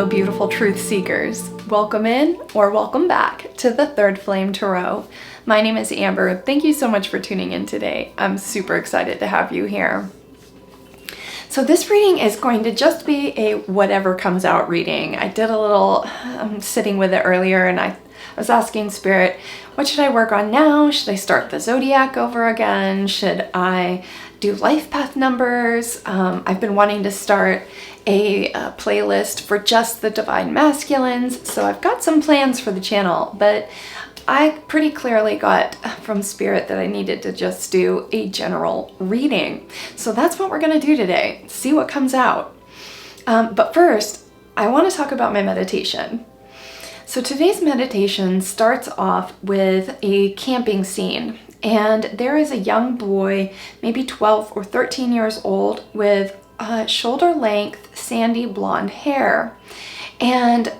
Hello, beautiful truth seekers. Welcome in or welcome back to the Third Flame Tarot. My name is Amber. Thank you so much for tuning in today. I'm super excited to have you here. So this reading is going to just be a whatever comes out reading. I did a little sitting with it earlier, and I was asking Spirit, what should I work on now? Should I start the Zodiac over again? Should I do life path numbers? I've been wanting to start a playlist for just the Divine Masculines, so I've got some plans for the channel, but I pretty clearly got from Spirit that I needed to just do a general reading. So that's what we're going to do today, see what comes out. But first, I want to talk about my meditation. So today's meditation starts off with a camping scene, and there is a young boy, maybe 12 or 13 years old, with shoulder length sandy blonde hair. And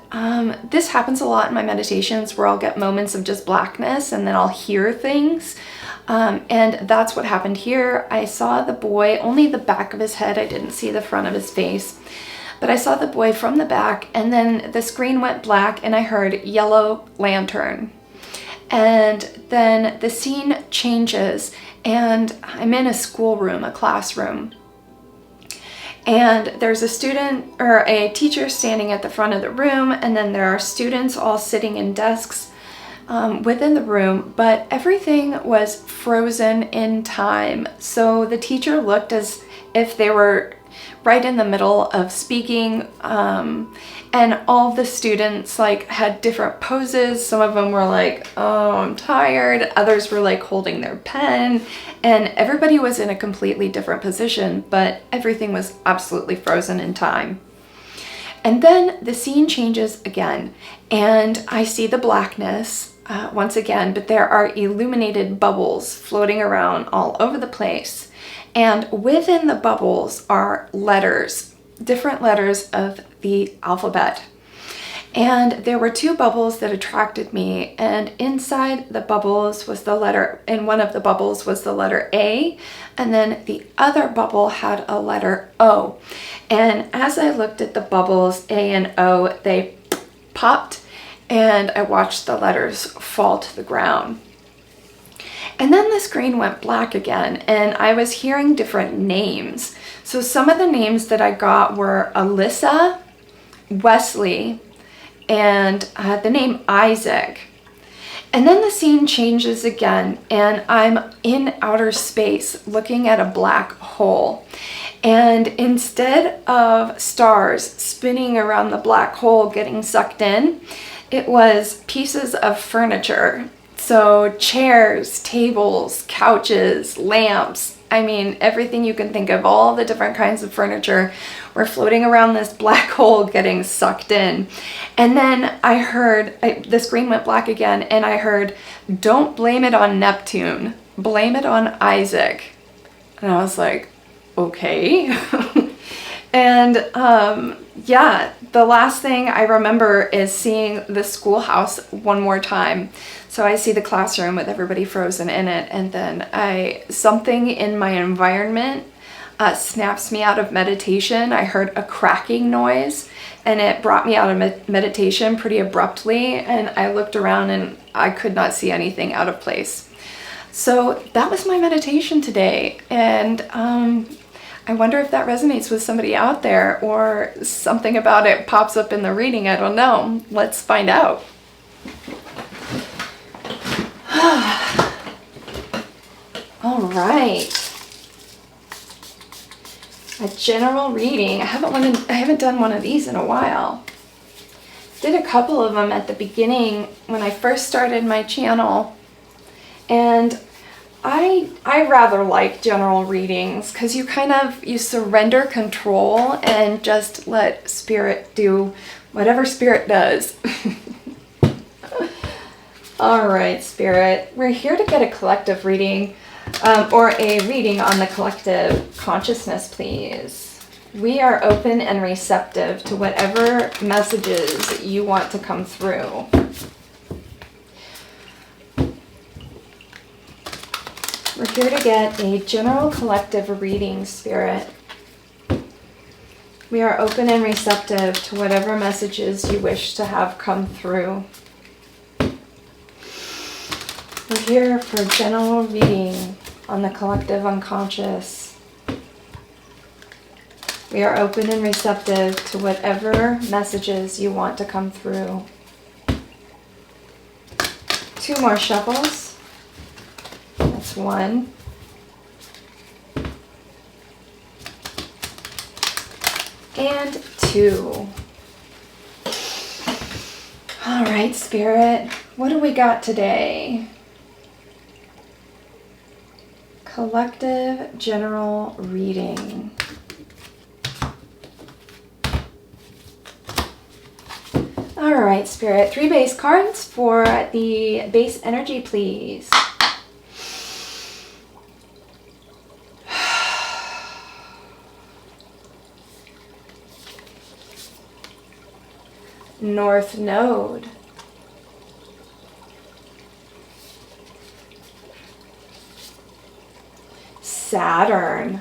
this happens a lot in my meditations where I'll get moments of just blackness and then I'll hear things. And that's what happened here. I saw the boy, only the back of his head. I didn't see the front of his face. But I saw the boy from the back, and then the screen went black and I heard yellow lantern. And then the scene changes and I'm in a schoolroom, a classroom. And there's a student or a teacher standing at the front of the room, and then there are students all sitting in desks within the room, but everything was frozen in time. So the teacher looked as if they were right in the middle of speaking, and all the students had different poses. Some of them were like, oh, I'm tired. Others were holding their pen, and everybody was in a completely different position, but everything was absolutely frozen in time. And then the scene changes again, and I see the blackness once again, but there are illuminated bubbles floating around all over the place. And within the bubbles are letters, different letters of the alphabet. And there were two bubbles that attracted me, and inside the bubbles was the letter, in one of the bubbles was the letter A, and then the other bubble had a letter O. And as I looked at the bubbles A and O, they popped, and I watched the letters fall to the ground. And then the screen went black again, and I was hearing different names. So some of the names that I got were Alyssa, Wesley, and the name Isaac. And then the scene changes again, and I'm in outer space looking at a black hole. And instead of stars spinning around the black hole getting sucked in, it was pieces of furniture. So chairs, tables, couches, lamps, I mean, everything you can think of, all the different kinds of furniture were floating around this black hole getting sucked in. And then I heard, the screen went black again, and I heard, don't blame it on Neptune, blame it on Isaac. And I was like, okay. And yeah, the last thing I remember is seeing the schoolhouse one more time. So I see the classroom with everybody frozen in it, and then something in my environment snaps me out of meditation. I heard a cracking noise, and it brought me out of meditation pretty abruptly, and I looked around and I could not see anything out of place. So that was my meditation today, and I wonder if that resonates with somebody out there, or something about it pops up in the reading. I don't know. Let's find out. All right. A general reading. I haven't done one of these in a while. Did a couple of them at the beginning when I first started my channel, and I rather like general readings because you surrender control and just let Spirit do whatever Spirit does. All right, Spirit, we're here to get a collective reading, or a reading on the collective consciousness, please. We are open and receptive to whatever messages you want to come through. We're here to get a general collective reading, Spirit. We are open and receptive to whatever messages you wish to have come through. We're here for general reading on the collective unconscious. We are open and receptive to whatever messages you want to come through. 2 more shuffles. That's 1. And 2. All right, Spirit, what do we got today? Collective general reading. All right, Spirit, 3 base cards for the base energy, please. North Node. Saturn.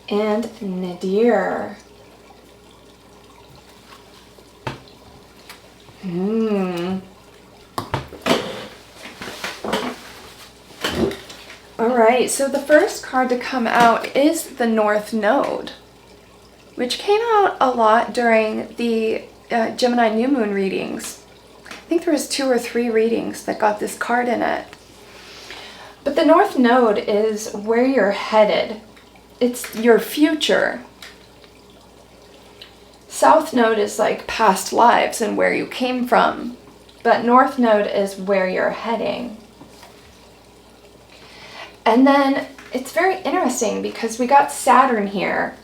And Nadir. All right, so the first card to come out is the North Node, which came out a lot during the Gemini new moon readings. I think there was 2 or 3 readings that got this card in it. But the North Node is where you're headed. It's your future. South Node is like past lives and where you came from. But North Node is where you're heading. And then it's very interesting because we got Saturn here.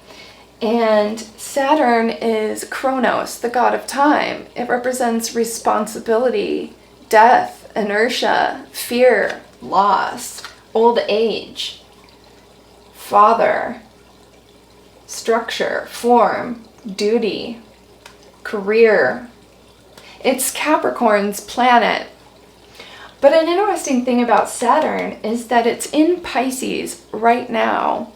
And Saturn is Kronos, the god of time. It represents responsibility, death, inertia, fear, loss, old age, father, structure, form, duty, career. It's Capricorn's planet. But an interesting thing about Saturn is that it's in Pisces right now.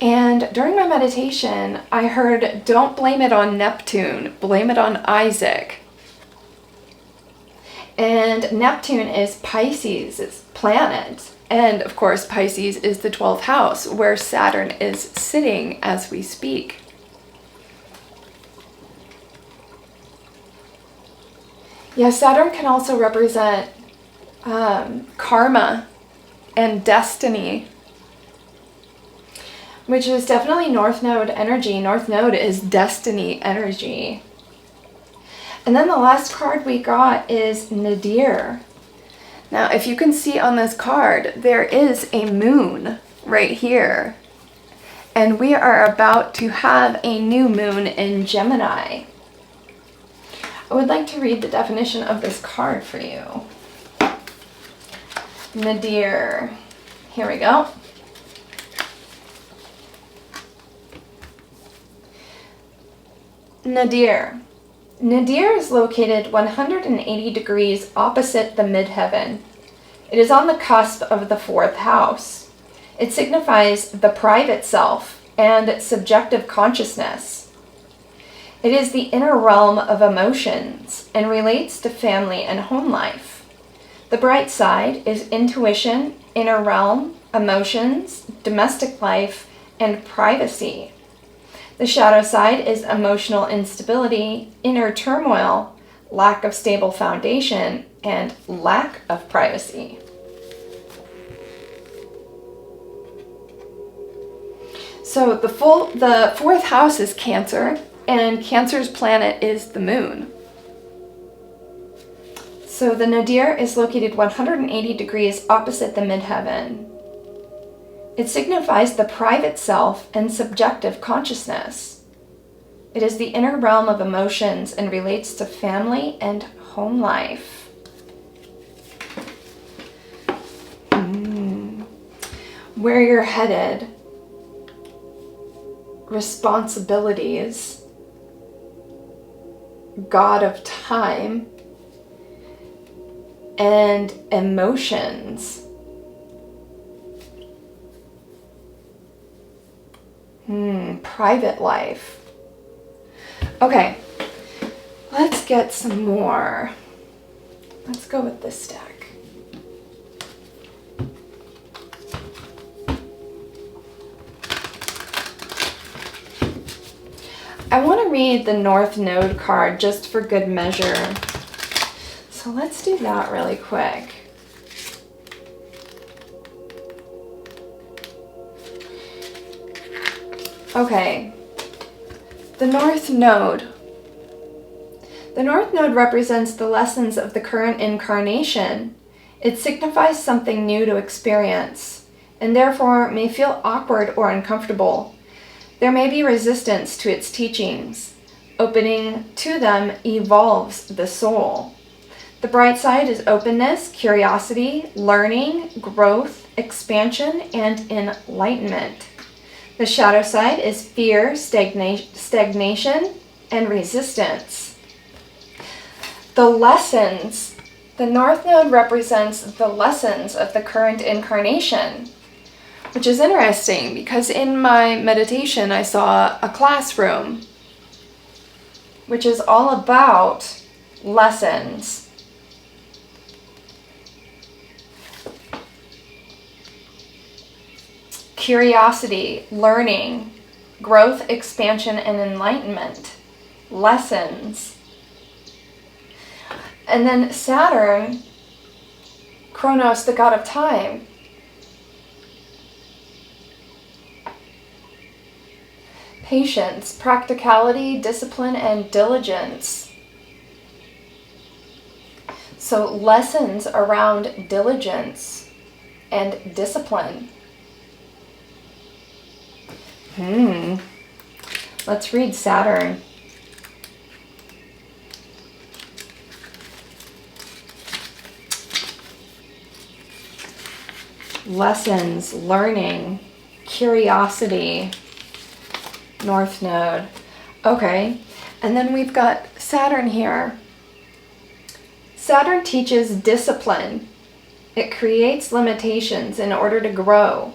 And during my meditation, I heard, don't blame it on Neptune, blame it on Isaac. And Neptune is Pisces' planet. And of course, Pisces is the 12th house where Saturn is sitting as we speak. Yeah, Saturn can also represent karma and destiny, which is definitely North Node energy. North Node is destiny energy. And then the last card we got is Nadir. Now, if you can see on this card, there is a moon right here. And we are about to have a new moon in Gemini. I would like to read the definition of this card for you. Nadir. Here we go. Nadir. Nadir is located 180 degrees opposite the midheaven. It is on the cusp of the 4th house. It signifies the private self and subjective consciousness. It is the inner realm of emotions and relates to family and home life. The bright side is intuition, inner realm, emotions, domestic life, and privacy. The shadow side is emotional instability, inner turmoil, lack of stable foundation, and lack of privacy. So the 4th house is Cancer, and Cancer's planet is the moon. So the Nadir is located 180 degrees opposite the midheaven. It signifies the private self and subjective consciousness. It is the inner realm of emotions and relates to family and home life. Where you're headed, responsibilities, god of time, and emotions. Private life. Okay, let's get some more. Let's go with this stack. I want to read the North Node card just for good measure. So let's do that really quick. Okay, the North Node. The North Node represents the lessons of the current incarnation. It signifies something new to experience, and therefore may feel awkward or uncomfortable. There may be resistance to its teachings. Opening to them evolves the soul. The bright side is openness, curiosity, learning, growth, expansion, and enlightenment. The shadow side is fear, stagnation, and resistance. The lessons. The North Node represents the lessons of the current incarnation, which is interesting because in my meditation I saw a classroom, which is all about lessons. Curiosity, learning, growth, expansion, and enlightenment. Lessons. And then Saturn, Kronos, the god of time. Patience, practicality, discipline, and diligence. So lessons around diligence and discipline. Let's read Saturn. Lessons, learning, curiosity, North Node. Okay, and then we've got Saturn here. Saturn teaches discipline. It creates limitations in order to grow.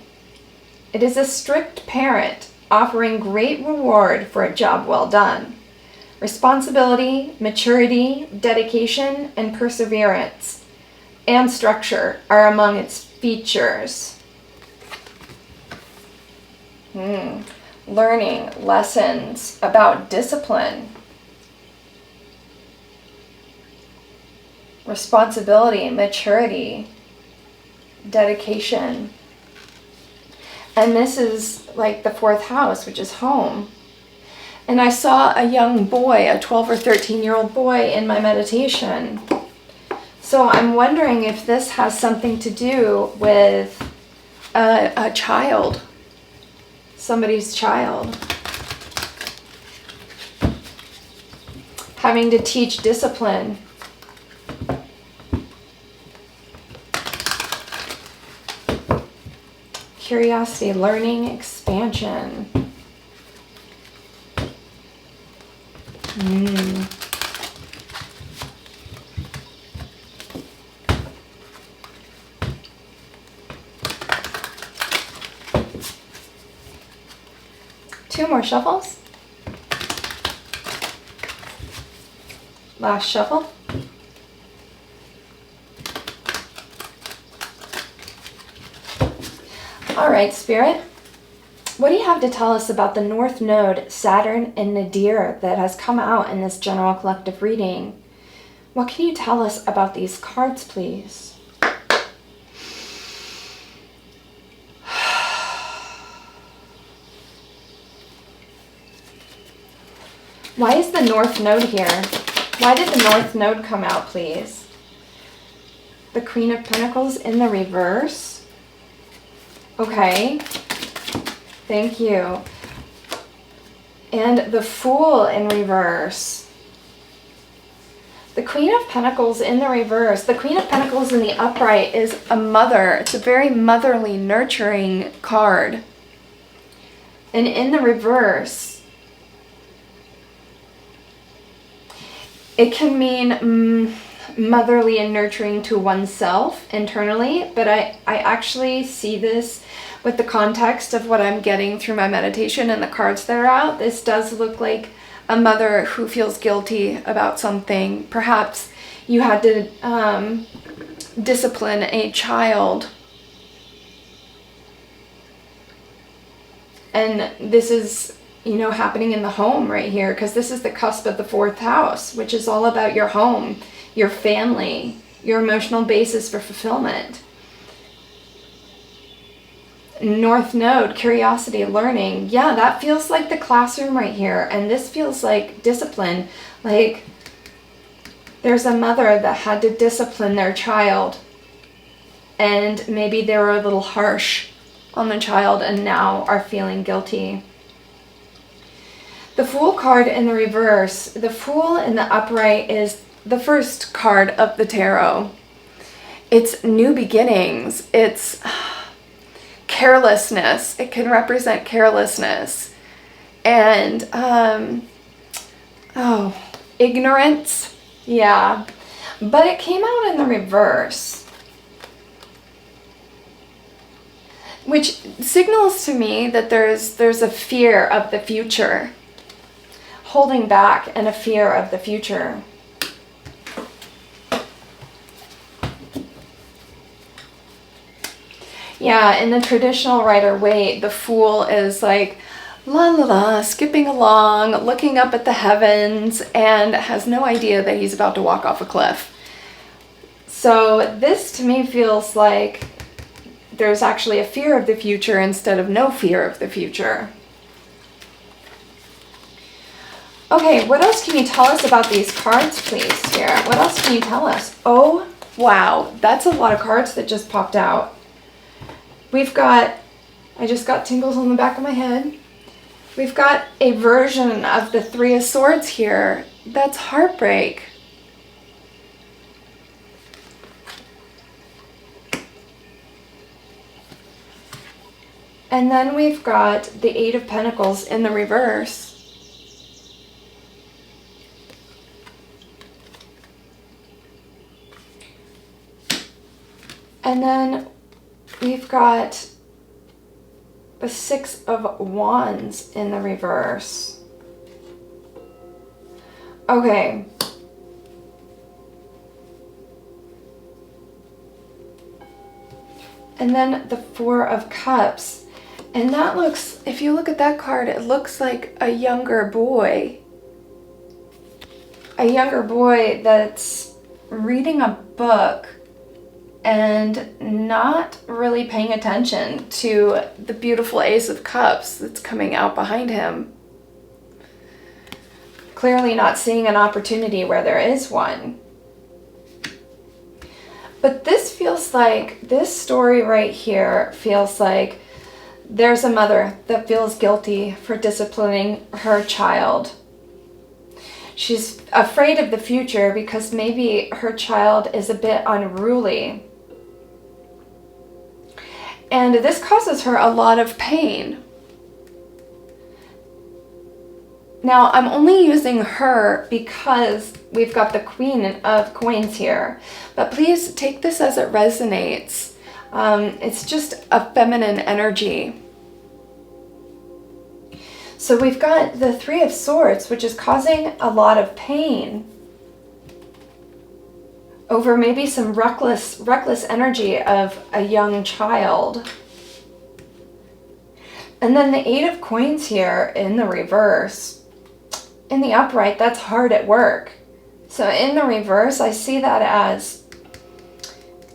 It is a strict parent, offering great reward for a job well done. Responsibility, maturity, dedication, and perseverance, and structure are among its features. Learning lessons about discipline, responsibility, maturity, dedication. And this is like the fourth house, which is home. And I saw a young boy, a 12 or 13-year-old boy in my meditation. So I'm wondering if this has something to do with a child, somebody's child. Having to teach discipline. Curiosity, learning, expansion. Two more shuffles. Last shuffle. All right, Spirit. What do you have to tell us about the North Node, Saturn, and Nadir that has come out in this general collective reading? What can you tell us about these cards, please? Why is the North Node here? Why did the North Node come out, please? The Queen of Pentacles in the reverse. Okay. Thank you. And the Fool in reverse. The Queen of Pentacles in the reverse. The Queen of Pentacles in the upright is a mother. It's a very motherly, nurturing card. And in the reverse, it can mean motherly and nurturing to oneself internally, but I actually see this with the context of what I'm getting through my meditation and the cards that are out, this does look like a mother who feels guilty about something. Perhaps you had to discipline a child. And this is, you know, happening in the home right here, because this is the cusp of the 4th house, which is all about your home, your family, your emotional basis for fulfillment. North Node, curiosity, learning. Yeah, that feels like the classroom right here. And this feels like discipline. Like there's a mother that had to discipline their child. And maybe they were a little harsh on the child and now are feeling guilty. The Fool card in the reverse. The Fool in the upright is the first card of the tarot. It's new beginnings. It's carelessness. It can represent carelessness. And, ignorance. Yeah. But it came out in the reverse, which signals to me that there's a fear of the future, holding back, and a fear of the future. Yeah, in the traditional Rider-Waite, the Fool is like, la la la, skipping along, looking up at the heavens, and has no idea that he's about to walk off a cliff. So this to me feels like there's actually a fear of the future instead of no fear of the future. Okay, what else can you tell us about these cards, please, here? What else can you tell us? Oh, wow, that's a lot of cards that just popped out. We've got, I just got tingles on the back of my head. We've got a version of the 3 of Swords here. That's heartbreak. And then we've got the 8 of Pentacles in the reverse. And then we've got the 6 of Wands in the reverse. Okay. And then the 4 of Cups. And that looks, if you look at that card, it looks like a younger boy. A younger boy that's reading a book and not really paying attention to the beautiful Ace of Cups that's coming out behind him. Clearly not seeing an opportunity where there is one. But this feels like, this story right here feels like there's a mother that feels guilty for disciplining her child. She's afraid of the future because maybe her child is a bit unruly. And this causes her a lot of pain. Now, I'm only using her because we've got the Queen of Coins here. But please take this as it resonates. It's just a feminine energy. So we've got the 3 of Swords, which is causing a lot of pain over maybe some reckless energy of a young child. And then the 8 of Coins here in the reverse. In the upright, that's hard at work. So in the reverse, I see that as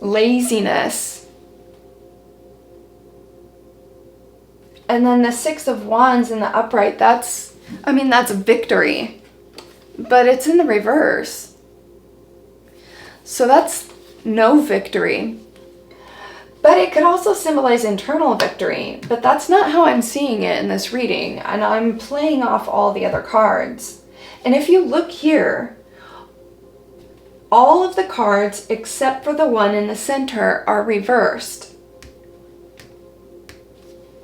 laziness. And then the 6 of Wands in the upright, that's victory. But it's in the reverse. So that's no victory. But it could also symbolize internal victory. But that's not how I'm seeing it in this reading. And I'm playing off all the other cards. And if you look here, all of the cards except for the one in the center are reversed.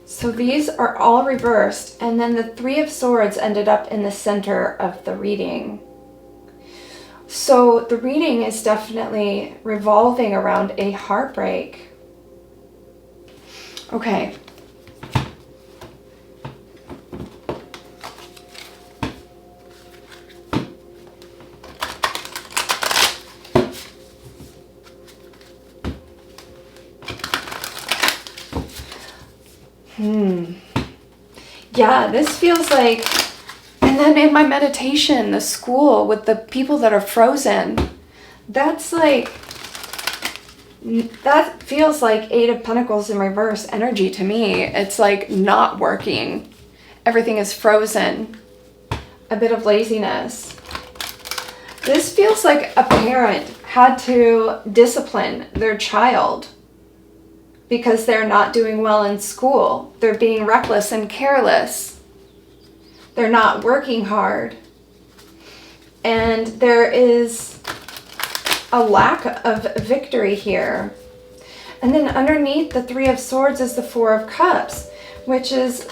So these are all reversed. And then the 3 of Swords ended up in the center of the reading. So the reading is definitely revolving around a heartbreak. Okay, Yeah, this feels like, and then in my meditation, the school with the people that are frozen, that's like, that feels like Eight of Pentacles in reverse energy to me. It's like not working. Everything is frozen. A bit of laziness. This feels like a parent had to discipline their child because they're not doing well in school. They're being reckless and careless. They're not working hard. And there is a lack of victory here. And then underneath the Three of Swords is the Four of Cups, which is,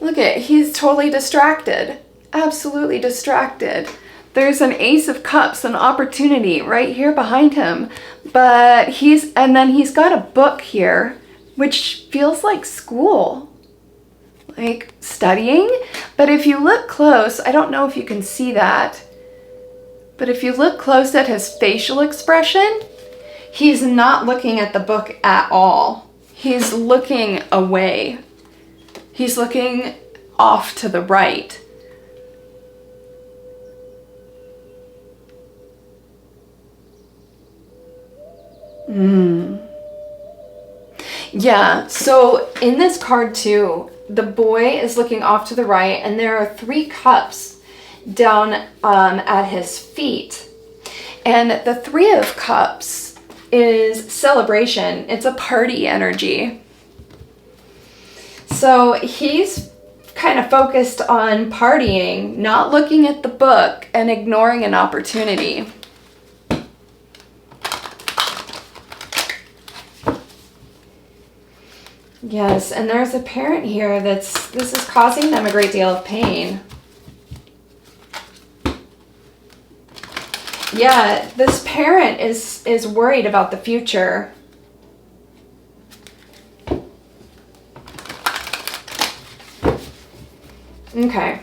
look at, he's totally distracted. Absolutely distracted. There's an Ace of Cups, an opportunity right here behind him. But and then he's got a book here, which feels like school. Like studying. But if you look close, I don't know if you can see that, but if you look close at his facial expression, he's not looking at the book at all. He's looking away. He's looking off to the right. Yeah, so in this card too, the boy is looking off to the right, and there are 3 cups down at his feet. And the Three of Cups is celebration. It's a party energy. So he's kind of focused on partying, not looking at the book, and ignoring an opportunity. Yes, and there's a parent here this is causing them a great deal of pain. Yeah, this parent is worried about the future. Okay.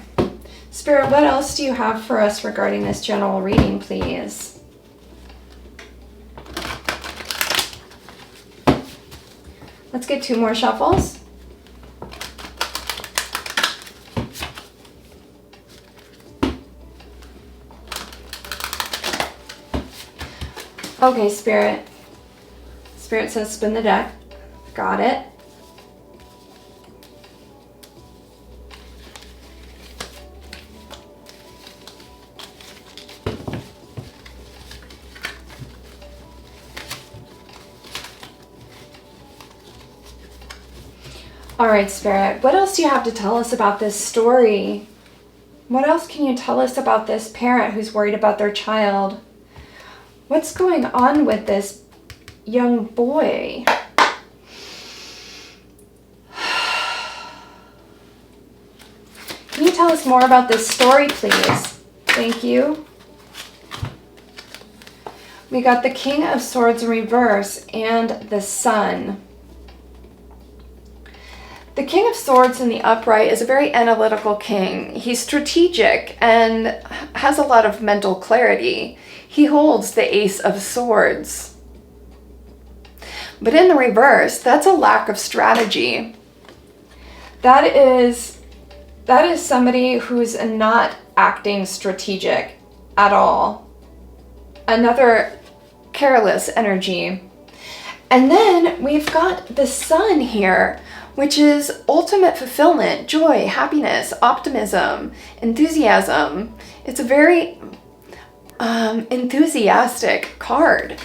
Spirit, what else do you have for us regarding this general reading, please? Let's get 2 more shuffles. Okay, Spirit. Spirit says spin the deck. Got it. All right, Spirit, what else do you have to tell us about this story? What else can you tell us about this parent who's worried about their child? What's going on with this young boy? Can you tell us more about this story, please? Thank you. We got the King of Swords in reverse and the Sun. The King of Swords in the upright is a very analytical king. He's strategic and has a lot of mental clarity. He holds the Ace of Swords. But in the reverse, that's a lack of strategy. That is somebody who's not acting strategic at all. Another careless energy. And then we've got the Sun here, which is ultimate fulfillment, joy, happiness, optimism, enthusiasm. It's a very enthusiastic card.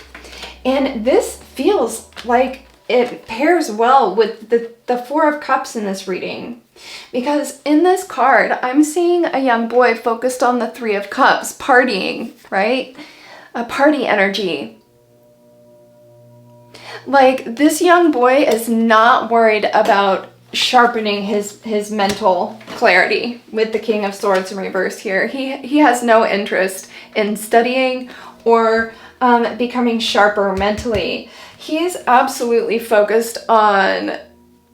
And this feels like it pairs well with the Four of Cups in this reading. Because in this card, I'm seeing a young boy focused on the Three of Cups, partying, right? A party energy. Like, this young boy is not worried about sharpening his mental clarity with the King of Swords in reverse here. He has no interest in studying or becoming sharper mentally. He's absolutely focused on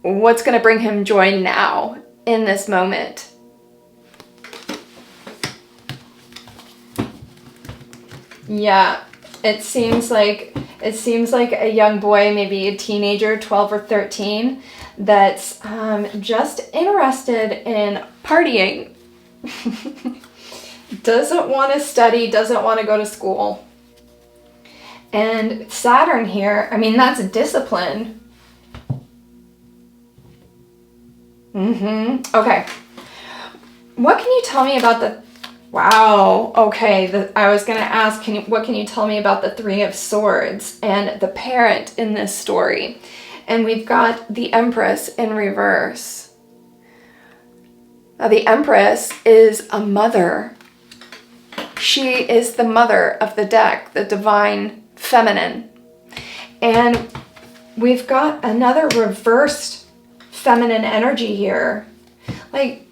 what's going to bring him joy now in this moment. Yeah, it seems like a young boy, maybe a teenager, 12 or 13, that's just interested in partying. Doesn't want to study, doesn't want to go to school. And Saturn here, I mean, that's discipline. Okay. What can you tell me about the... Wow. Okay. I was going to ask, what can you tell me about the Three of Swords and the parent in this story? And we've got the Empress in reverse. Now, the Empress is a mother. She is the mother of the deck, the divine feminine. And we've got another reversed feminine energy here. Like,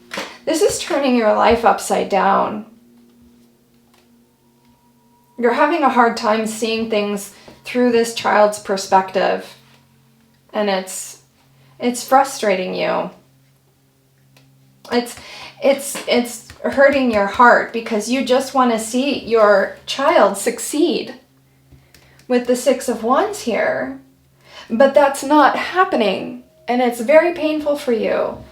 this is turning your life upside down. You're having a hard time seeing things through this child's perspective. And it's frustrating you. It's hurting your heart because you just want to see your child succeed with the Six of Wands here. But that's not happening, and it's very painful for you.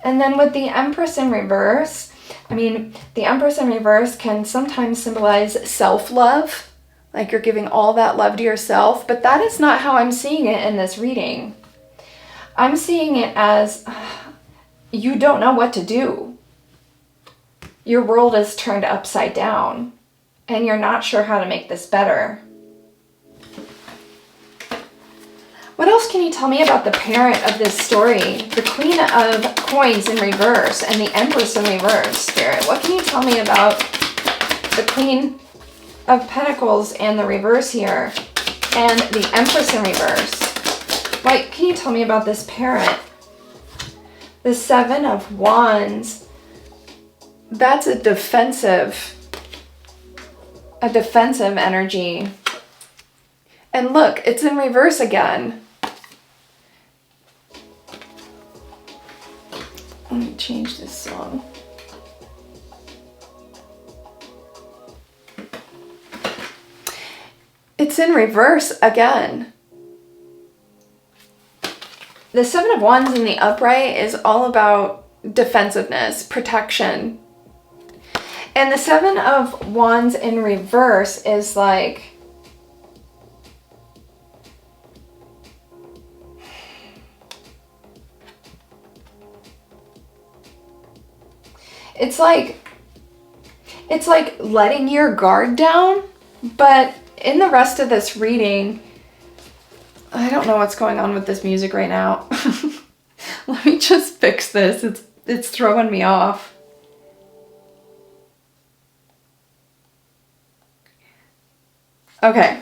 And then with the Empress in reverse, I mean, the Empress in reverse can sometimes symbolize self-love, like you're giving all that love to yourself, but that is not how I'm seeing it in this reading. I'm seeing it as you don't know what to do. Your world is turned upside down, and you're not sure how to make this better. What else can you tell me about the parent of this story? The Queen of Coins in reverse and the Empress in reverse, Spirit. What can you tell me about the Queen of Pentacles and the reverse here and the Empress in reverse? What can you tell me about this parent? The Seven of Wands. That's a defensive energy. And look, it's in reverse again. Let me change this song. It's in reverse again. The Seven of Wands in the upright is all about defensiveness, protection. And the Seven of Wands in reverse is like... It's like letting your guard down, but in the rest of this reading, I don't know what's going on with this music right now. Let me just fix this. It's throwing me off. Okay.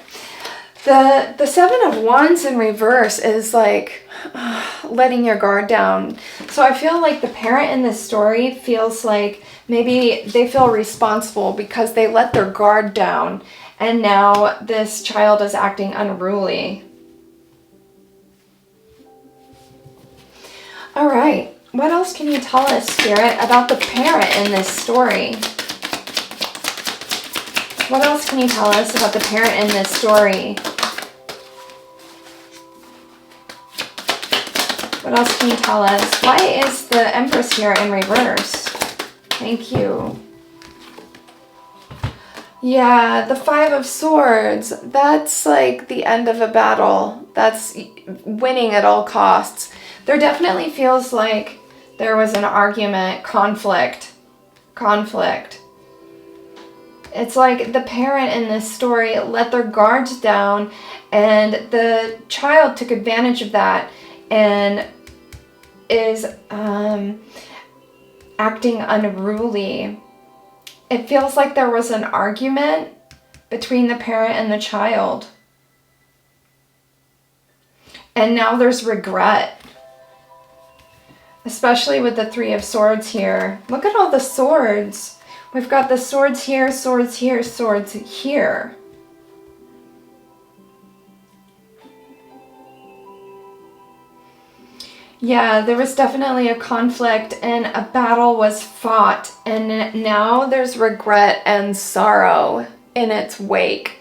The Seven of Wands in reverse is like letting your guard down. So I feel like the parent in this story feels like maybe they feel responsible because they let their guard down and now this child is acting unruly. All right, what else can you tell us, Spirit, about the parent in this story? What else can you tell us about the parent in this story? What else can you tell us? Why is the Empress here in reverse? Thank you. Yeah, the Five of Swords. That's like the end of a battle. That's winning at all costs. There definitely feels like there was an argument, conflict. It's like the parent in this story let their guards down and the child took advantage of that and is acting unruly. It feels like there was an argument between the parent and the child. And now there's regret. Especially with the Three of Swords here. Look at all the swords. We've got the swords here, swords here, swords here. Yeah, there was definitely a conflict and a battle was fought, and now there's regret and sorrow in its wake.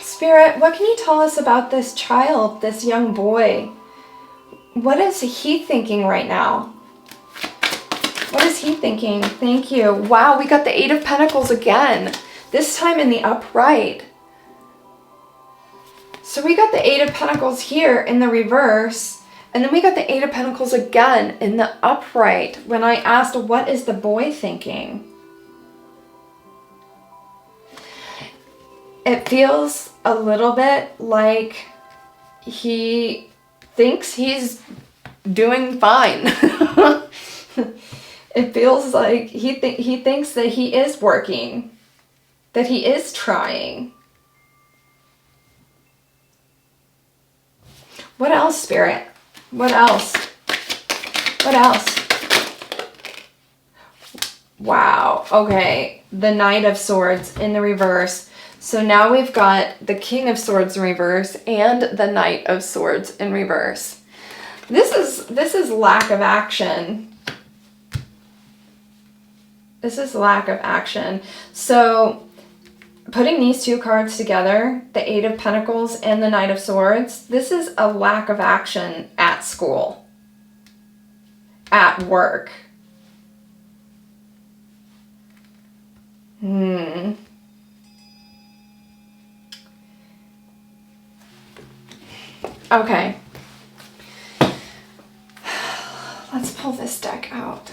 Spirit, what can you tell us about this child, this young boy? What is he thinking right now? What is he thinking? Thank you. Wow, we got the Eight of Pentacles again. This time in the upright. So we got the Eight of Pentacles here in the reverse. And then we got the Eight of Pentacles again in the upright when I asked, what is the boy thinking? It feels a little bit like he thinks he's doing fine. It feels like he thinks that he is working, that he is trying. What else, Spirit? What else? What else? Wow. Okay. The Knight of Swords in the reverse. So now we've got the King of Swords in reverse and the Knight of Swords in reverse. This is lack of action. This is lack of action. So putting these two cards together, the Eight of Pentacles and the Knight of Swords, this is a lack of action at school, at work. Okay. Let's pull this deck out.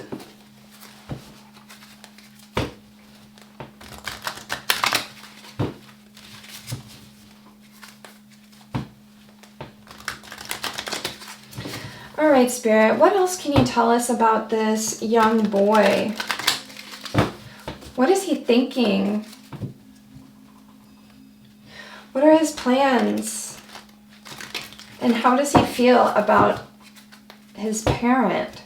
All right, Spirit, what else can you tell us about this young boy? What is he thinking? What are his plans? And how does he feel about his parent?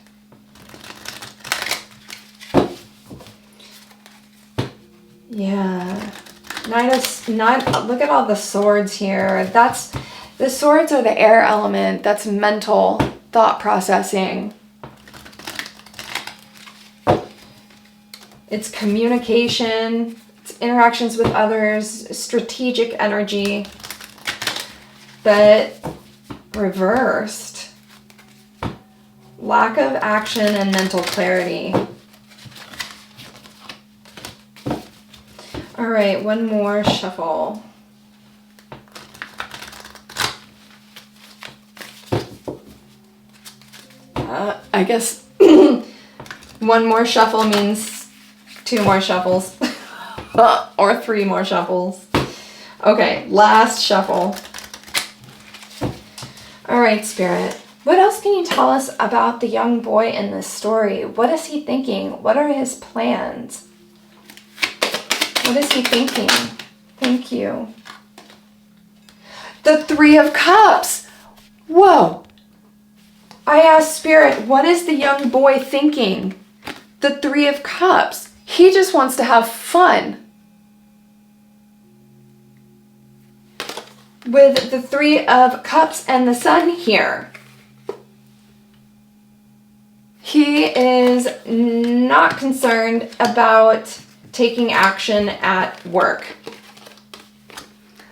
Yeah. Look at all the swords here. The swords are the air element. That's mental thought processing. It's communication, it's interactions with others, strategic energy, but reversed. Lack of action and mental clarity. All right, one more shuffle. I guess one more shuffle means 2 more shuffles or 3 more shuffles. Okay, last shuffle. All right, Spirit. What else can you tell us about the young boy in this story? What is he thinking? What are his plans? What is he thinking? Thank you. The Three of Cups. Whoa. I asked Spirit, what is the young boy thinking? The Three of Cups. He just wants to have fun. With the Three of Cups and the Sun here. He is not concerned about taking action at work.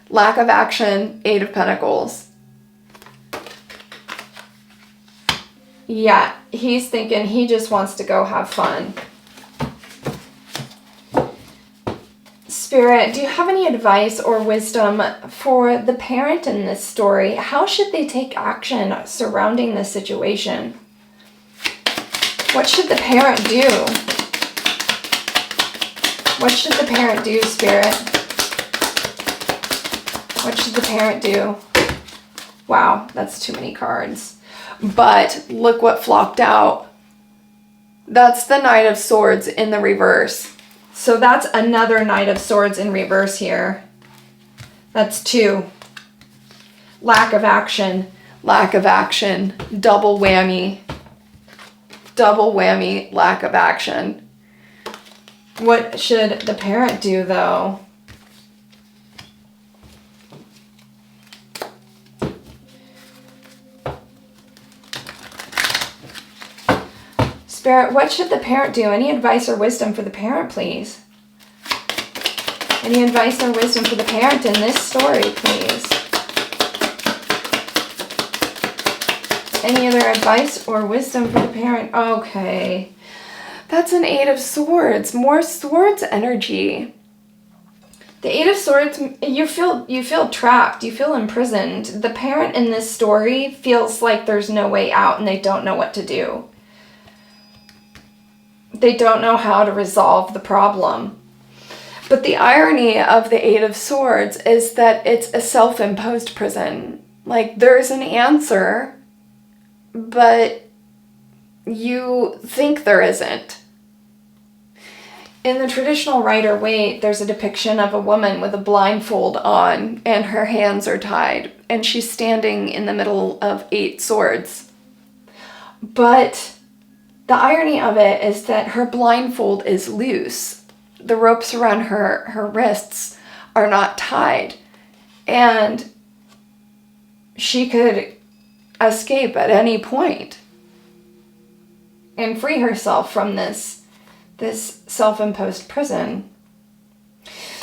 Lack of action, Eight of Pentacles. Yeah, he's thinking he just wants to go have fun. Spirit, do you have any advice or wisdom for the parent in this story? How should they take action surrounding this situation? What should the parent do? What should the parent do, Spirit? What should the parent do? Wow, that's too many cards. But look what flopped out. That's the Knight of Swords in the reverse. So that's another Knight of Swords in reverse here. That's 2. Lack of action. Lack of action. Double whammy. Double whammy, lack of action. What should the parent do, though? Spirit, what should the parent do? Any advice or wisdom for the parent, please? Any advice or wisdom for the parent in this story, please? Any other advice or wisdom for the parent? Okay. That's an Eight of Swords. More swords energy. The Eight of Swords, you feel trapped. You feel imprisoned. The parent in this story feels like there's no way out and they don't know what to do. They don't know how to resolve the problem. But the irony of the Eight of Swords is that it's a self-imposed prison. Like, there's an answer, but you think there isn't. In the traditional Rider-Waite, there's a depiction of a woman with a blindfold on and her hands are tied, and she's standing in the middle of 8 swords. But the irony of it is that her blindfold is loose. The ropes around her wrists are not tied, and she could escape at any point and free herself from this self-imposed prison.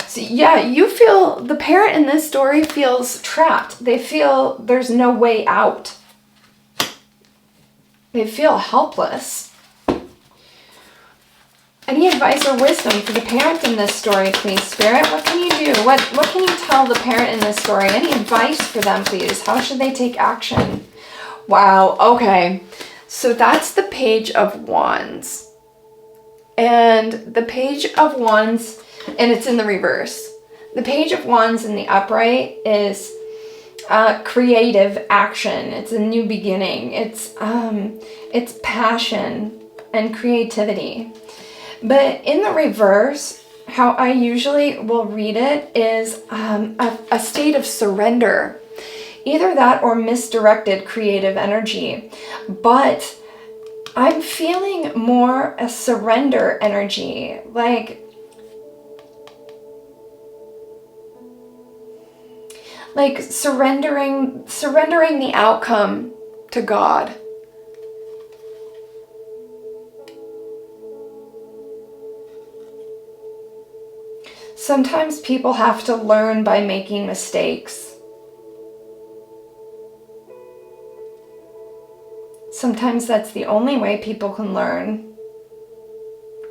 So yeah, you feel, the parent in this story feels trapped. They feel there's no way out. They feel helpless. Any advice or wisdom for the parent in this story, please, Spirit? What can you do? What can you tell the parent in this story? Any advice for them, please? How should they take action? Wow, okay. So that's the Page of Wands. And the Page of Wands, and it's in the reverse. The Page of Wands in the upright is creative action. It's a new beginning. It's passion and creativity. But in the reverse, how I usually will read it is a state of surrender. Either that or misdirected creative energy. But I'm feeling more a surrender energy. Like surrendering the outcome to God. Sometimes people have to learn by making mistakes. Sometimes that's the only way people can learn,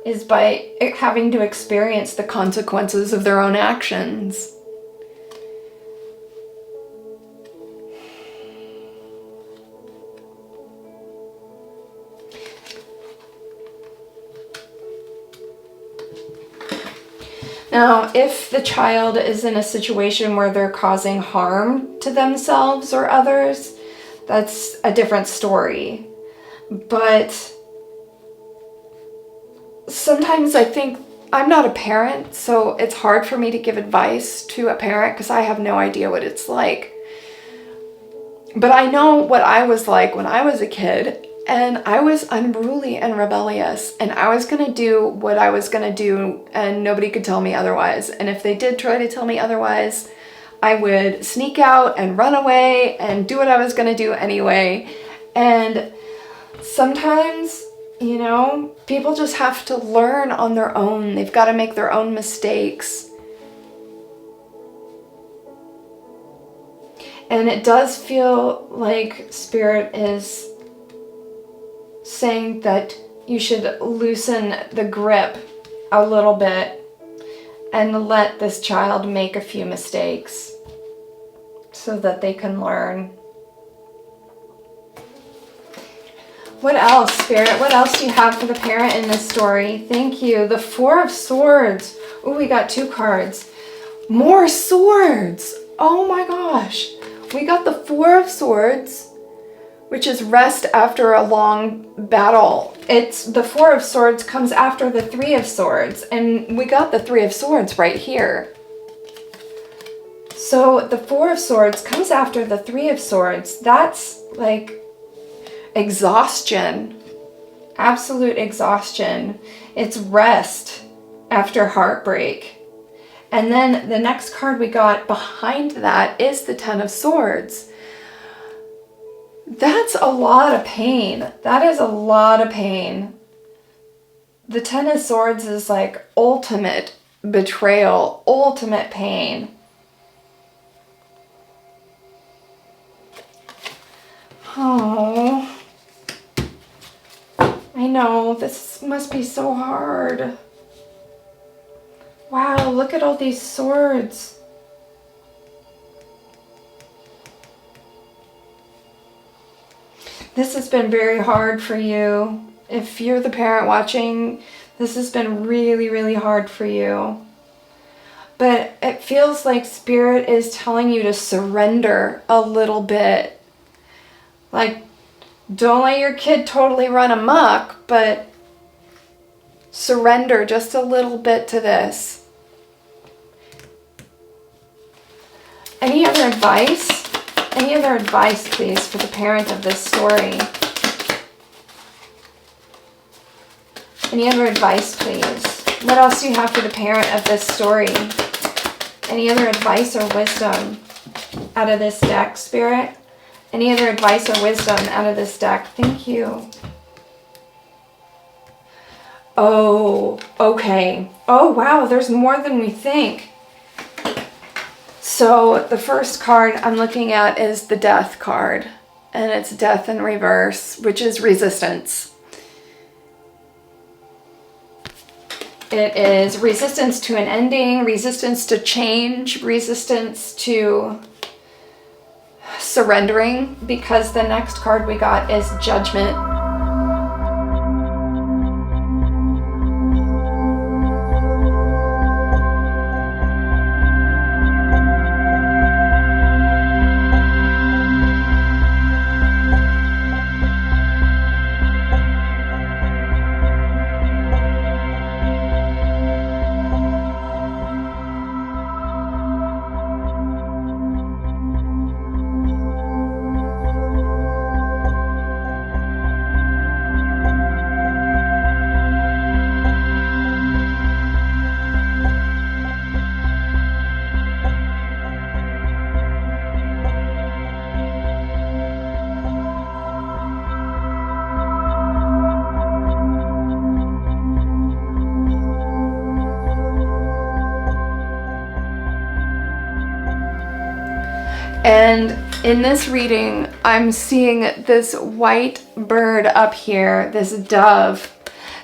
is by having to experience the consequences of their own actions. Now, if the child is in a situation where they're causing harm to themselves or others, that's a different story. But sometimes I think, I'm not a parent, so it's hard for me to give advice to a parent because I have no idea what it's like. But I know what I was like when I was a kid, and I was unruly and rebellious, and I was going to do what I was going to do, and nobody could tell me otherwise. And if they did try to tell me otherwise, I would sneak out and run away and do what I was going to do anyway. And sometimes, you know, people just have to learn on their own. They've got to make their own mistakes. And it does feel like Spirit is saying that you should loosen the grip a little bit and let this child make a few mistakes so that they can learn. What else, Spirit? What else do you have for the parent in this story? Thank you. The Four of Swords. Oh, we got 2 cards. More swords. Oh my gosh. We got the Four of Swords, which is rest after a long battle. It's the Four of Swords comes after the Three of Swords, and we got the Three of Swords right here. So the Four of Swords comes after the Three of Swords. That's like exhaustion, absolute exhaustion. It's rest after heartbreak. And then the next card we got behind that is the Ten of Swords. That's a lot of pain. That is a lot of pain. The Ten of Swords is like ultimate betrayal, ultimate pain. Oh, I know, this must be so hard. Wow, look at all these swords. This has been very hard for you. If you're the parent watching, this has been really, really hard for you. But it feels like Spirit is telling you to surrender a little bit. Like, don't let your kid totally run amok, but surrender just a little bit to this. Any other advice? Any other advice, please, for the parent of this story? Any other advice, please? What else do you have for the parent of this story? Any other advice or wisdom out of this deck, Spirit? Any other advice or wisdom out of this deck? Thank you. Oh, okay. Oh, wow, there's more than we think. So the first card I'm looking at is the Death card, and it's Death in reverse, which is resistance. It is resistance to an ending, resistance to change, resistance to surrendering, because the next card we got is Judgment. And in this reading, I'm seeing this white bird up here, this dove.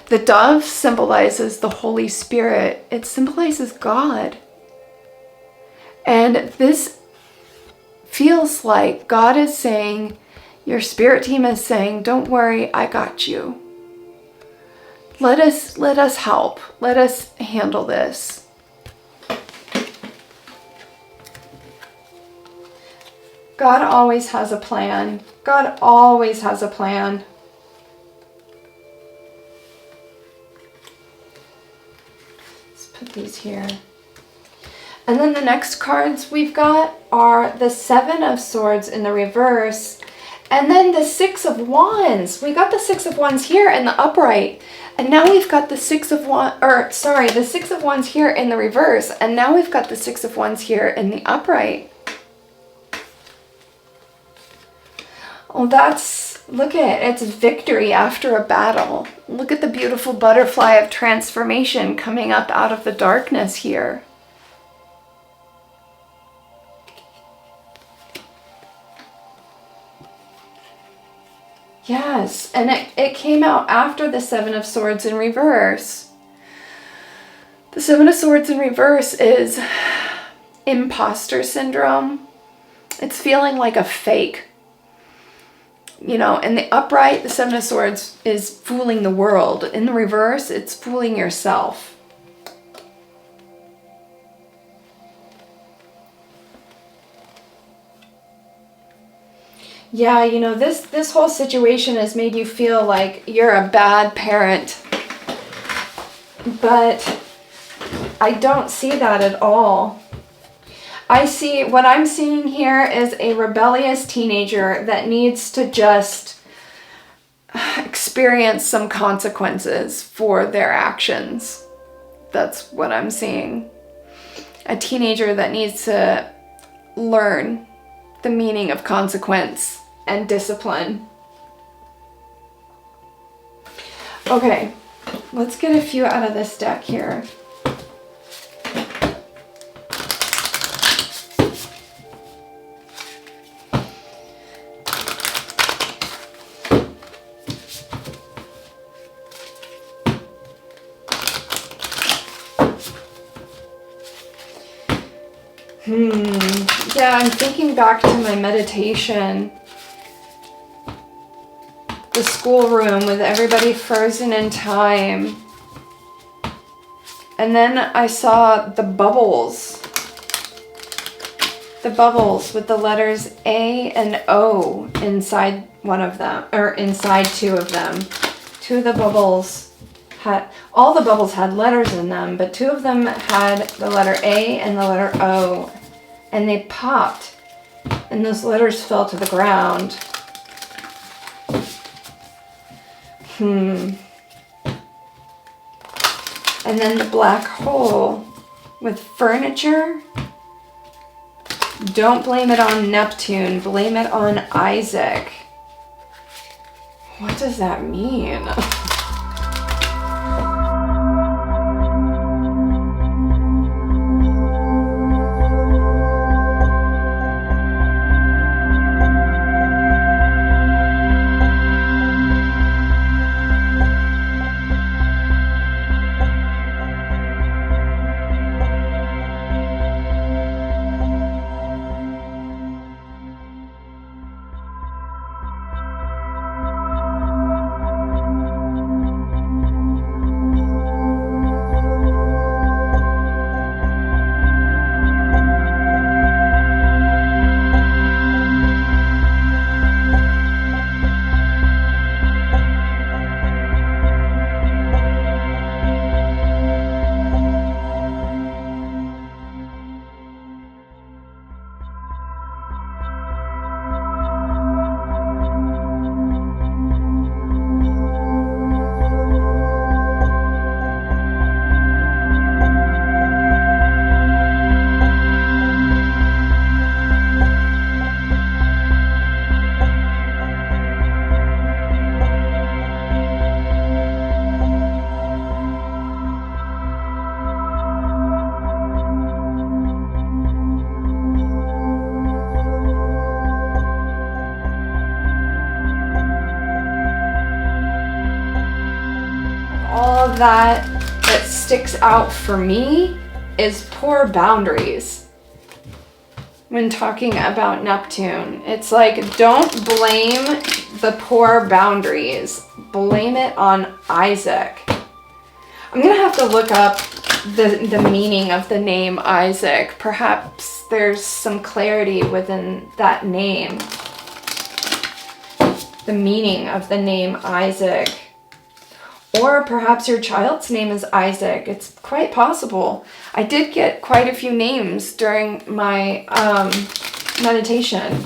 The dove symbolizes the Holy Spirit. It symbolizes God. And this feels like God is saying, your spirit team is saying, don't worry, I got you. Let us help. Let us handle this. God always has a plan. God always has a plan. Let's put these here. And then the next cards we've got are the Seven of Swords in the reverse, and then the Six of Wands. We got the Six of Wands here in the upright, and now we've got the the Six of Wands here in the reverse, and now we've got the Six of Wands here in the upright. Oh, look at it, it's victory after a battle. Look at the beautiful butterfly of transformation coming up out of the darkness here. Yes, and it came out after the Seven of Swords in reverse. The Seven of Swords in reverse is imposter syndrome. It's feeling like a fake. You know, in the upright, the Seven of Swords is fooling the world. In the reverse, it's fooling yourself. Yeah, you know, this whole situation has made you feel like you're a bad parent. But I don't see that at all. What I'm seeing here is a rebellious teenager that needs to just experience some consequences for their actions. That's what I'm seeing. A teenager that needs to learn the meaning of consequence and discipline. Okay, let's get a few out of this deck here. Yeah, I'm thinking back to my meditation. The schoolroom with everybody frozen in time. And then I saw the bubbles. The bubbles with the letters A and O inside one of them, or inside two of them. Two of the bubbles all the bubbles had letters in them, but two of them had the letter A and the letter O. And they popped, and those letters fell to the ground. And then the black hole with furniture. Don't blame it on Neptune, blame it on Isaac. What does that mean? That sticks out for me is poor boundaries. When talking about Neptune, it's like, don't blame the poor boundaries. Blame it on Isaac. I'm gonna have to look up the meaning of the name Isaac. Perhaps there's some clarity within that name. The meaning of the name Isaac. Or perhaps your child's name is Isaac. It's quite possible. I did get quite a few names during my meditation.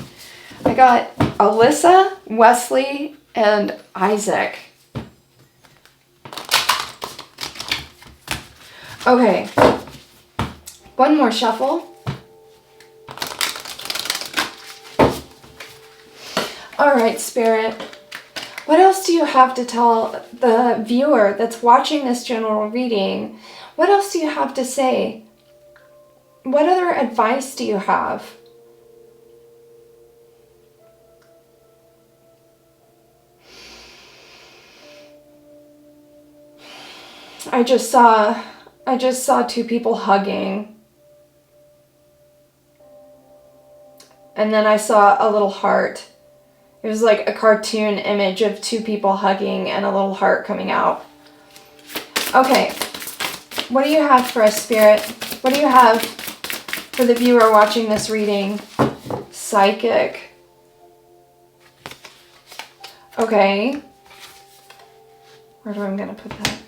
I got Alyssa, Wesley, and Isaac. Okay, one more shuffle. All right, Spirit. What else do you have to tell the viewer that's watching this general reading? What else do you have to say? What other advice do you have? I just saw two people hugging. And then I saw a little heart. It was like a cartoon image of two people hugging and a little heart coming out. Okay, what do you have for us, Spirit? What do you have for the viewer watching this reading? Psychic. Okay. Where do I'm going to put that?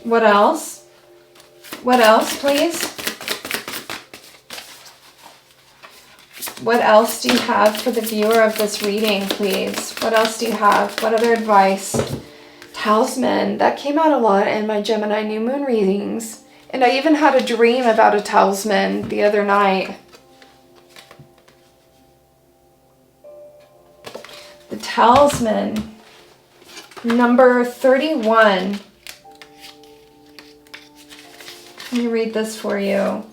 What else? What else, please? What else do you have for the viewer of this reading, please? What else do you have? What other advice? Talisman. That came out a lot in my Gemini new moon readings. And I even had a dream about a talisman the other night. The talisman. Number 31. Let me read this for you.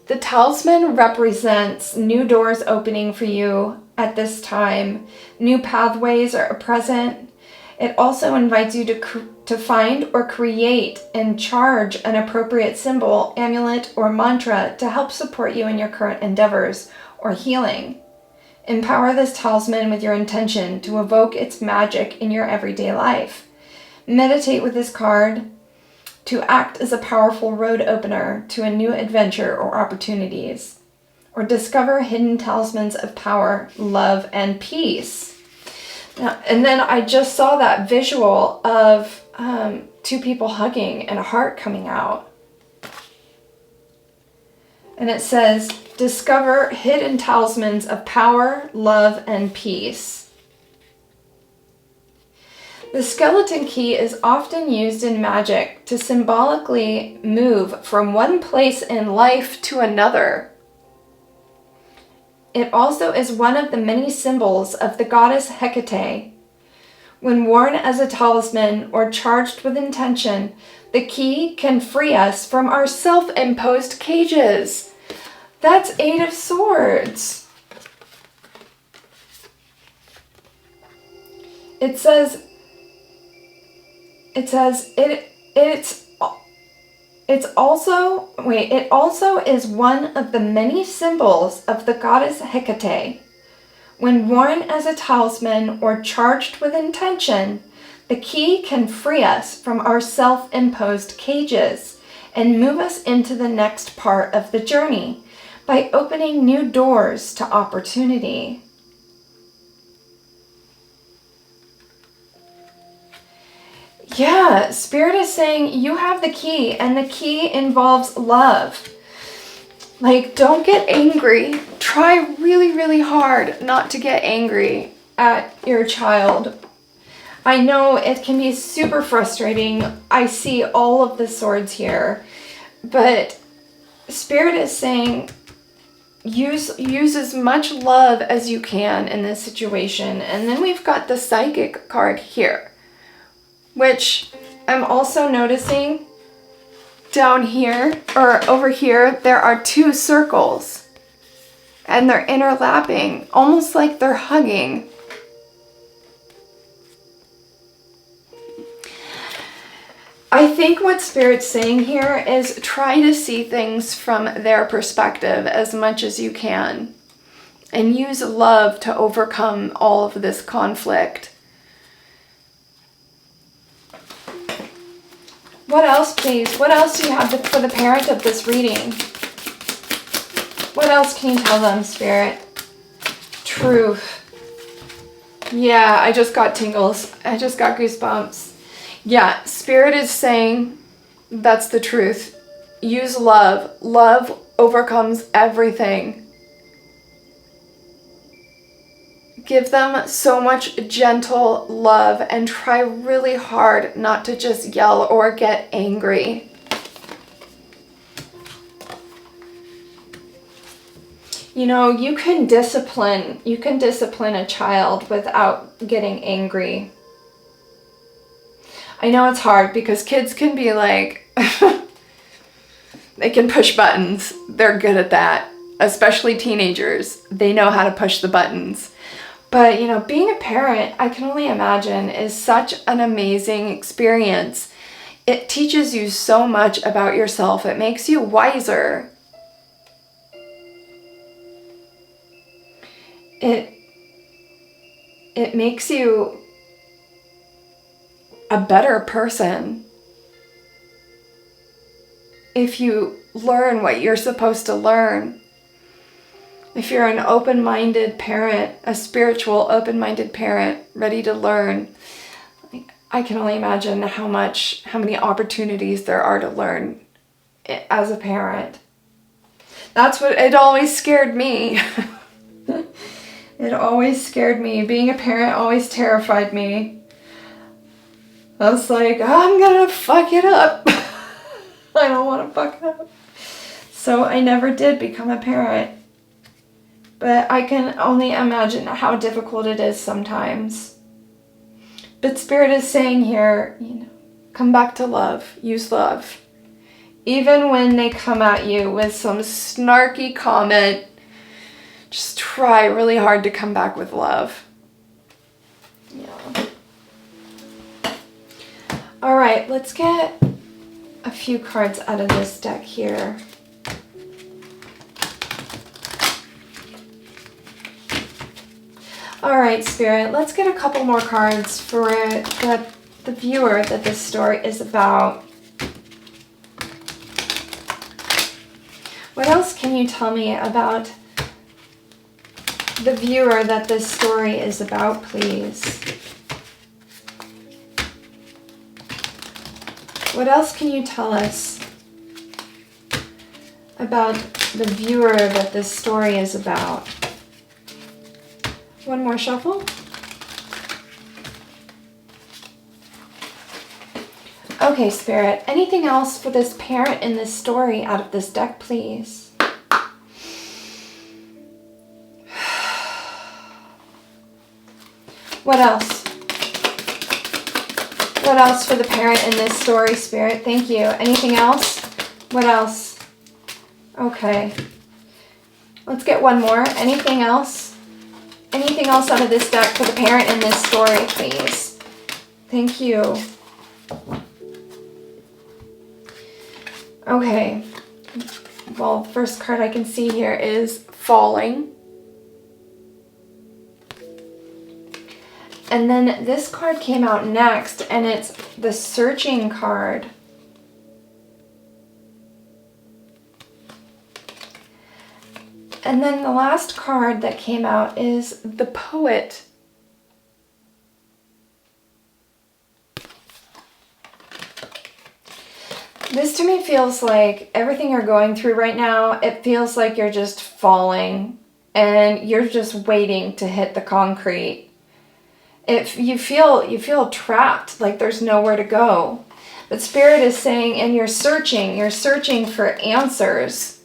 The talisman represents new doors opening for you at this time. New pathways are present. It also invites you to find or create and charge an appropriate symbol, amulet, or mantra to help support you in your current endeavors or healing. Empower this talisman with your intention to evoke its magic in your everyday life. Meditate with this card to act as a powerful road opener to a new adventure or opportunities. Or discover hidden talismans of power, love, and peace. Now, and then I just saw that visual of two people hugging and a heart coming out. And it says, discover hidden talismans of power, love, and peace. The skeleton key is often used in magic to symbolically move from one place in life to another. It also is one of the many symbols of the goddess Hecate. When worn as a talisman or charged with intention, the key can free us from our self-imposed cages. That's 8 of Swords. It also is one of the many symbols of the goddess Hecate. When worn as a talisman or charged with intention, the key can free us from our self-imposed cages and move us into the next part of the journey by opening new doors to opportunity. Yeah, Spirit is saying you have the key, and the key involves love. Like, don't get angry. Try really, really hard not to get angry at your child. I know it can be super frustrating. I see all of the swords here, but Spirit is saying use as much love as you can in this situation. And then we've got the Psychic card here, which I'm also noticing down here, or over here, there are 2 circles. And they're interlapping, almost like they're hugging. I think what Spirit's saying here is try to see things from their perspective as much as you can. And use love to overcome all of this conflict. What else, please? What else do you have for the parent of this reading? What else can you tell them, Spirit? Truth. Yeah, I just got tingles. I just got goosebumps. Yeah, Spirit is saying that's the truth. Use love. Love overcomes everything. Give them so much gentle love and try really hard not to just yell or get angry. You know, you can discipline a child without getting angry. I know it's hard because kids can be like, they can push buttons. They're good at that, especially teenagers. They know how to push the buttons. But, you know, being a parent, I can only imagine, is such an amazing experience. It teaches you so much about yourself. It makes you wiser. It makes you a better person if you learn what you're supposed to learn. If you're an open-minded parent, a spiritual open-minded parent ready to learn, I can only imagine how many opportunities there are to learn as a parent. That's what it always scared me. It always scared me. Being a parent always terrified me. I was like, I'm gonna fuck it up. I don't want to fuck it up. So I never did become a parent. But I can only imagine how difficult it is sometimes. But Spirit is saying here, you know, come back to love. Use love. Even when they come at you with some snarky comment, just try really hard to come back with love. Yeah. All right, let's get a few cards out of this deck here. All right, Spirit, let's get a couple more cards for the viewer that this story is about. What else can you tell me about the viewer that this story is about, please? What else can you tell us about the viewer that this story is about? One more shuffle. Okay, Spirit, anything else for this parent in this story out of this deck, please? What else? What else for the parent in this story, Spirit? Thank you. Anything else? What else? Okay. Let's get one more. Anything else? Anything else out of this deck for the parent in this story, please? Thank you. Okay. Well, the first card I can see here is Falling. And then this card came out next, and it's the Searching card. And then the last card that came out is the Poet. This to me feels like everything you're going through right now, it feels like you're just falling and you're just waiting to hit the concrete. If you feel trapped, like there's nowhere to go. But Spirit is saying, and you're searching for answers,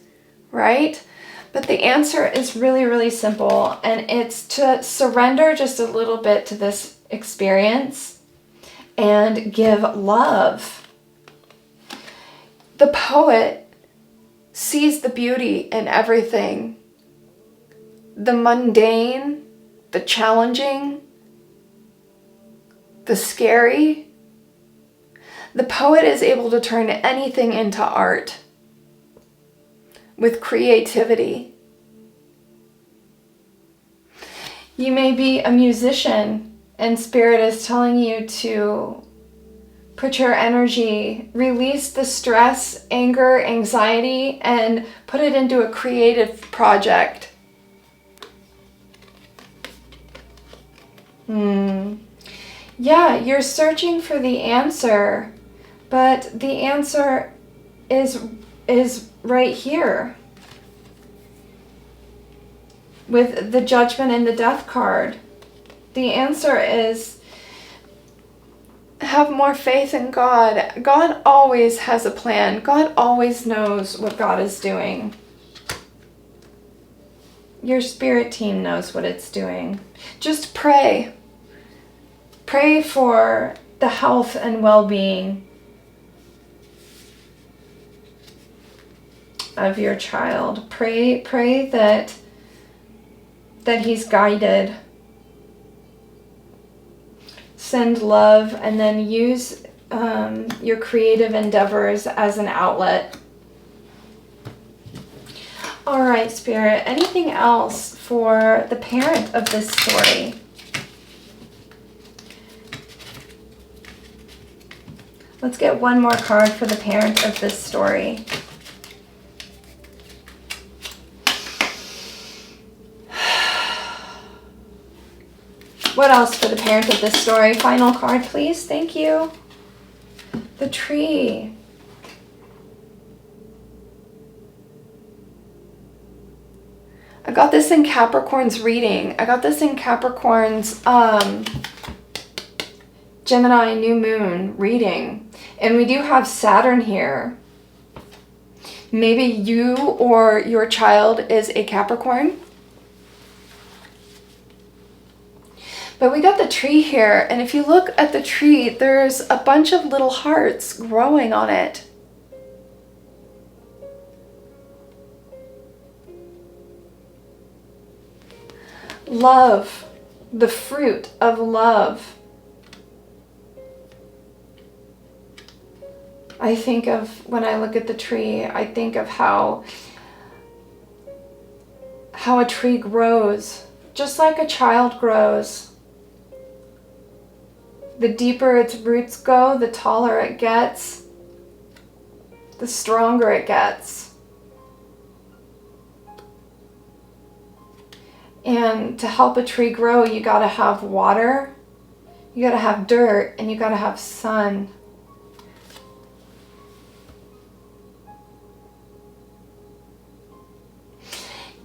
right? But the answer is really, really simple, and it's to surrender just a little bit to this experience and give love. The Poet sees the beauty in everything, the mundane, the challenging, the scary. The Poet is able to turn anything into art with creativity. You may be a musician and Spirit is telling you to put your energy, release the stress, anger, anxiety, and put it into a creative project. Yeah, you're searching for the answer, but the answer is right here with the Judgment and the Death card. The answer is have more faith in God. God always has a plan. God always knows what God is doing. Your spirit team knows what it's doing. Just pray. Pray for the health and well-being of your child. Pray that he's guided. Send love, and then use your creative endeavors as an outlet. All right, Spirit, anything else for the parent of this story? Let's get one more card for the parent of this story. What else for the parent of this story? Final card, please. Thank you. The Tree. I got this in Capricorn's reading. I got this in Capricorn's Gemini New Moon reading. And we do have Saturn here. Maybe you or your child is a Capricorn. But we got the tree here, and if you look at the tree, there's a bunch of little hearts growing on it. Love, the fruit of love. I think of, when I look at the tree, I think of how a tree grows, just like a child grows. The deeper its roots go, the taller it gets, the stronger it gets. And to help a tree grow, you gotta have water, you gotta have dirt, and you gotta have sun.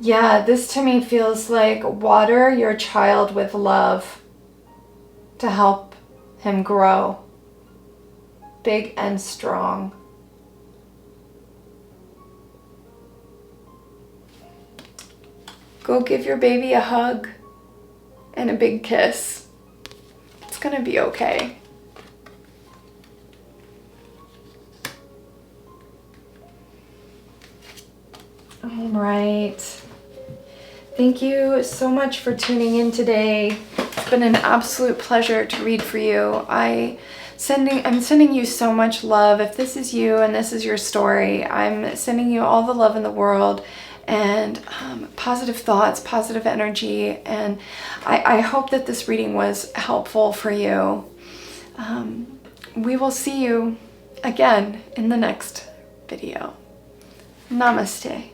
Yeah, this to me feels like water your child with love to help him grow big and strong. Go give your baby a hug and a big kiss. It's gonna be okay. All right. Thank you so much for tuning in today. It's been an absolute pleasure to read for you. I'm sending you so much love. If this is you and this is your story, I'm sending you all the love in the world and positive thoughts, positive energy. And I hope that this reading was helpful for you. We will see you again in the next video. Namaste.